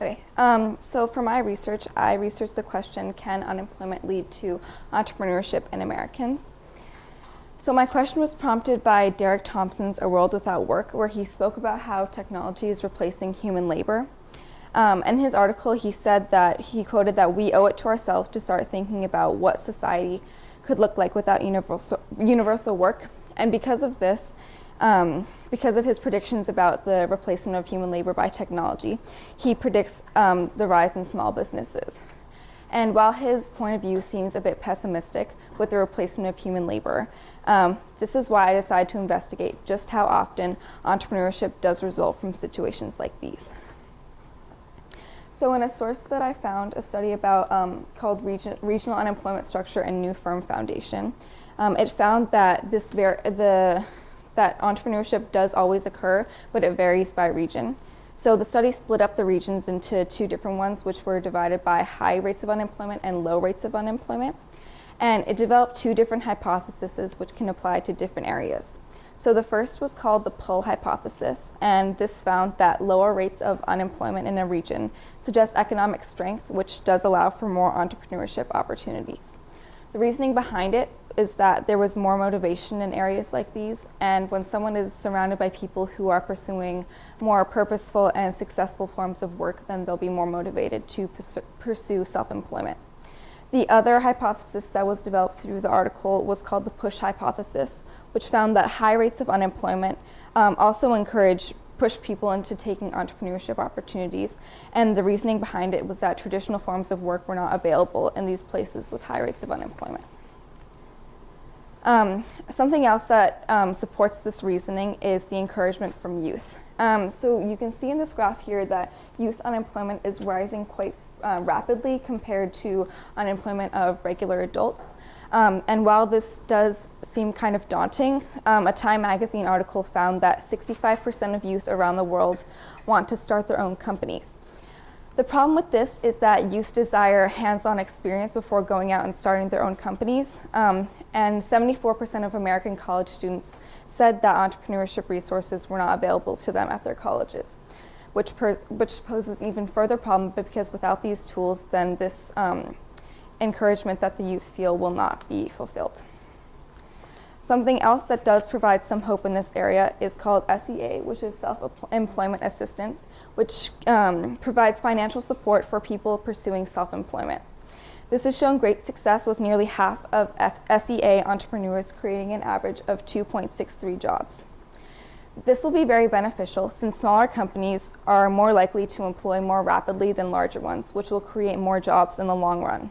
Okay, so for my research, I researched the question, can unemployment lead to entrepreneurship in Americans? So my question was prompted by Derek Thompson's A World Without Work, where he spoke about how technology is replacing human labor. In his article, he said that, he quoted that we owe it to ourselves to start thinking about what society could look like without universal work. And because of this, because of his predictions about the replacement of human labor by technology, he predicts the rise in small businesses. And while his point of view seems a bit pessimistic with the replacement of human labor, this is why I decided to investigate just how often entrepreneurship does result from situations like these. So in a source that I found, a study about called Regional Unemployment Structure and New Firm Foundation, it found that that entrepreneurship does always occur, but it varies by region. So the study split up the regions into two different ones, which were divided by high rates of unemployment and low rates of unemployment. And it developed two different hypotheses which can apply to different areas. So the first was called the pull hypothesis, and this found that lower rates of unemployment in a region suggest economic strength, which does allow for more entrepreneurship opportunities. The reasoning behind it is that there was more motivation in areas like these, and when someone is surrounded by people who are pursuing more purposeful and successful forms of work, then they'll be more motivated to pursue self-employment. The other hypothesis that was developed through the article was called the push hypothesis, which found that high rates of unemployment also push people into taking entrepreneurship opportunities, and the reasoning behind it was that traditional forms of work were not available in these places with high rates of unemployment. Something else that supports this reasoning is the encouragement from youth. So you can see in this graph here that youth unemployment is rising quite rapidly compared to unemployment of regular adults. And while this does seem kind of daunting, a Time magazine article found that 65% of youth around the world want to start their own companies. The problem with this is that youth desire hands-on experience before going out and starting their own companies. And 74% of American college students said that entrepreneurship resources were not available to them at their colleges, which poses an even further problem, because without these tools, then this encouragement that the youth feel will not be fulfilled. Something else that does provide some hope in this area is called SEA, which is self-employment assistance, which provides financial support for people pursuing self-employment. This has shown great success, with nearly half of SEA entrepreneurs creating an average of 2.63 jobs. This will be very beneficial, since smaller companies are more likely to employ more rapidly than larger ones, which will create more jobs in the long run.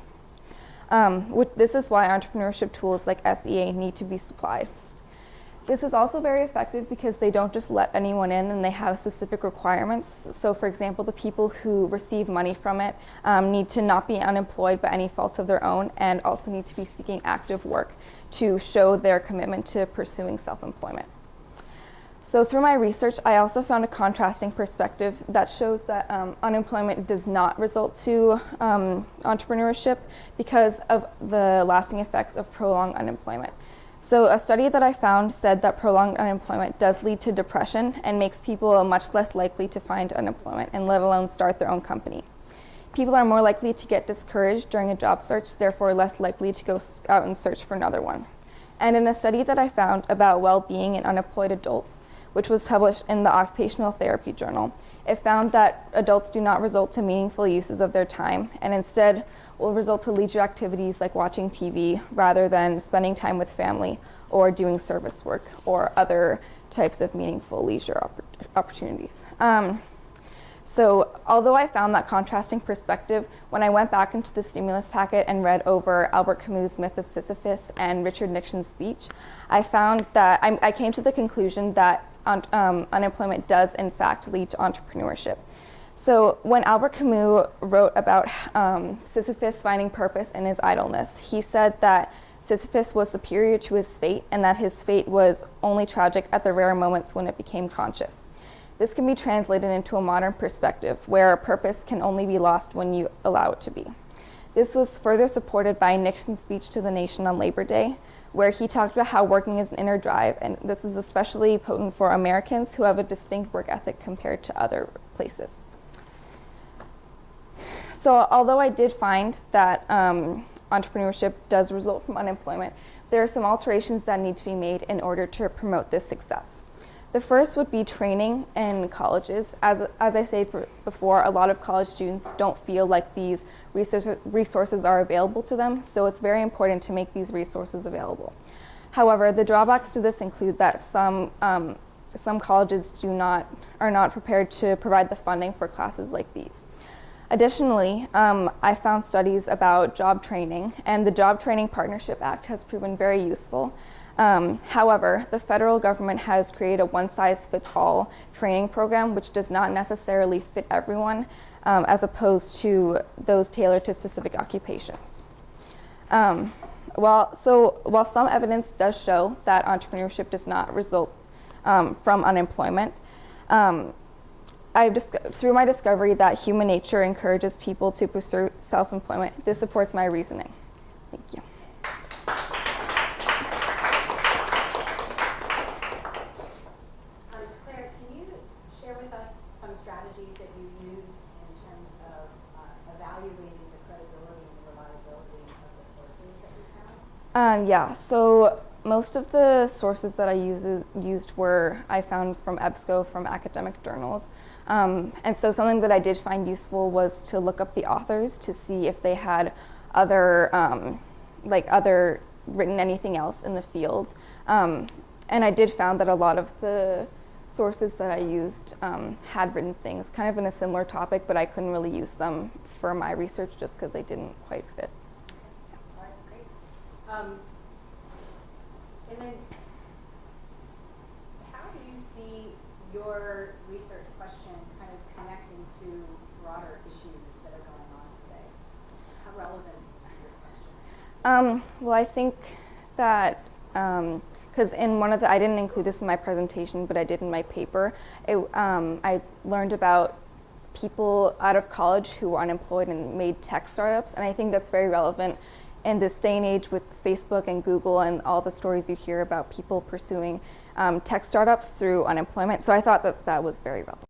This is why entrepreneurship tools like SEA need to be supplied. This is also very effective because they don't just let anyone in, and they have specific requirements. So for example, the people who receive money from it need to not be unemployed by any faults of their own, and also need to be seeking active work to show their commitment to pursuing self-employment. So through my research, I also found a contrasting perspective that shows that unemployment does not result to entrepreneurship because of the lasting effects of prolonged unemployment. So a study that I found said that prolonged unemployment does lead to depression and makes people much less likely to find unemployment, and let alone start their own company. People are more likely to get discouraged during a job search, therefore less likely to go out and search for another one. And in a study that I found about well-being in unemployed adults, which was published in the Occupational Therapy Journal, it found that adults do not result to meaningful uses of their time, and instead will result to leisure activities like watching TV rather than spending time with family or doing service work or other types of meaningful leisure opportunities. So although I found that contrasting perspective, when I went back into the stimulus packet and read over Albert Camus' Myth of Sisyphus and Richard Nixon's speech, I found that I came to the conclusion that unemployment does in fact lead to entrepreneurship. So when Albert Camus wrote about Sisyphus finding purpose in his idleness, he said that Sisyphus was superior to his fate, and that his fate was only tragic at the rare moments when it became conscious. This can be translated into a modern perspective, where purpose can only be lost when you allow it to be. This was further supported by Nixon's speech to the nation on Labor Day, where he talked about how working is an inner drive, and this is especially potent for Americans who have a distinct work ethic compared to other places. So although I did find that entrepreneurship does result from unemployment, there are some alterations that need to be made in order to promote this success. The first would be training in colleges. As I said before, a lot of college students don't feel like these resources are available to them, so it's very important to make these resources available. However, the drawbacks to this include that some colleges are not prepared to provide the funding for classes like these. Additionally, I found studies about job training, and the Job Training Partnership Act has proven very useful. However, the federal government has created a one-size-fits-all training program, which does not necessarily fit everyone, as opposed to those tailored to specific occupations. While some evidence does show that entrepreneurship does not result from unemployment, through my discovery that human nature encourages people to pursue self-employment, this supports my reasoning. Thank you. Claire, can you share with us some strategies that you used in terms of evaluating the credibility and reliability of the sources that you found? Yeah, so most of the sources that I used I found from EBSCO, from academic journals. And so something that I did find useful was to look up the authors to see if they had written anything else in the field. And I did found that a lot of the sources that I used had written things kind of in a similar topic, but I couldn't really use them for my research just because they didn't quite fit. All right, great. And then, how do you see your research question kind of connecting to broader issues that are going on today? How relevant is your question? Well, I think that because I didn't include this in my presentation, but I did in my paper. I learned about people out of college who were unemployed and made tech startups, and I think that's very relevant in this day and age with Facebook and Google and all the stories you hear about people pursuing tech startups through unemployment. So I thought that was very relevant.